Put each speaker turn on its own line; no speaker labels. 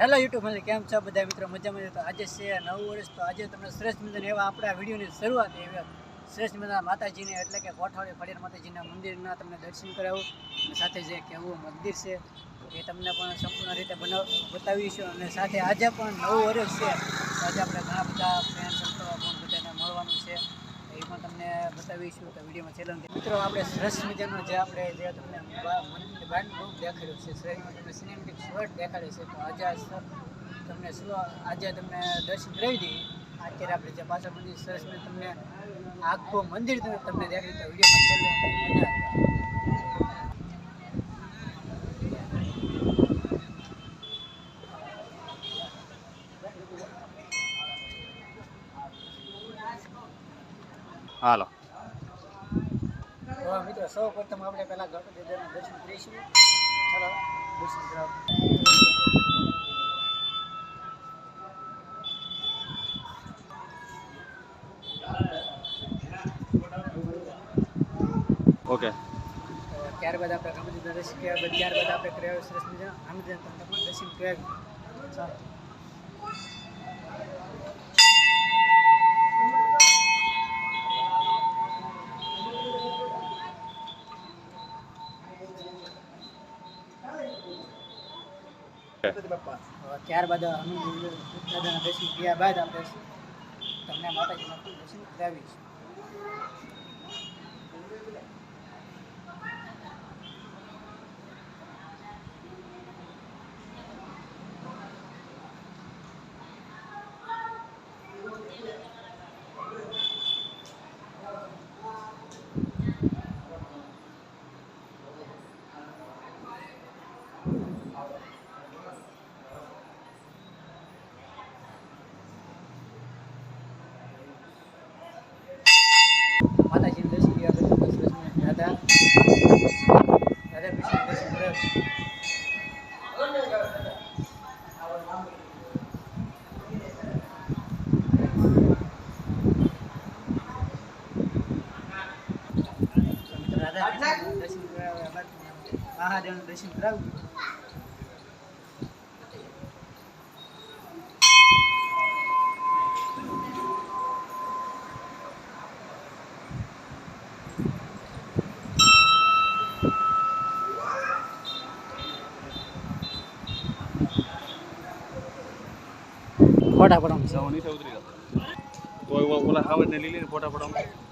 Hello YouTube મને કેમ છો બધા મિત્રો મજામાં? તો આજે છે નવું વર્ષ, તો આજે તમને શ્રેષ્ઠ મજાના એવા આપણા વિડીયોની શરૂઆત એવા શ્રેષ્ઠ મજાના માતાજીને એટલે કે કોઠાળી ફળિયાર માતાજીના મંદિરના તમને દર્શન કરાવું અને સાથે જે કેવું મંદિર છે એ તમને પણ સંપૂર્ણ રીતે બતાવીશું. અને સાથે આજે પણ નવું વર્ષ છે, આજે આપણે ઘણા બધા ફ્રેન્ડ સર્કલ પણ બધાને મળવાનું છે, એ પણ તમને બતાવીશું. તો વિડીયોમાં છેલ્લે મિત્રો આપણે સરસ મજાનો જે આપણે જે તમને મંદિરની બહારનું રૂપ દેખાડ્યું છે, શહેરમાં તમને સિનેમેટિક શોટ દેખાડે છે, તો આજે તમને દર્શન કરાવી દઈએ. અત્યારે આપણે જે પાછળ મંદિર સરસ તમને આખું મંદિર તમને દેખાડ્યું. તો વિડીયોમાં છેલ્લે મજા
હાલો.
તો મિત્રો સૌ પ્રથમ આપણે પહેલાં ગણપતિ દાદાના દર્શન કરીશું. ચાલો દર્શન કરાવો.
ઓકે.
ત્યારબાદ આપણે ગણપતિ દર્શન કર્યા, ત્યારબાદ આપણે કર્યા સરસ મજા આનંદ તમને પણ દર્શન કરાવ્યું. ચાલો. ત્યારબાદ દાદાના દર્શન કર્યા બાદ આપણે તમને માતાજીના દર્શન કરાવીશું. માતાજીનું દર્શન કર્યા દાદા કૃષ્ણ દર્શન કરાવ્યું. દર્શન કરાવ્યા બાદ મહાદેવનું દર્શન કરાવ્યું. ફોટા પડાવું
નીચે ઉતરી ગયા તો ઓલા હાવડ ને લીલી ફોટા પડાવું.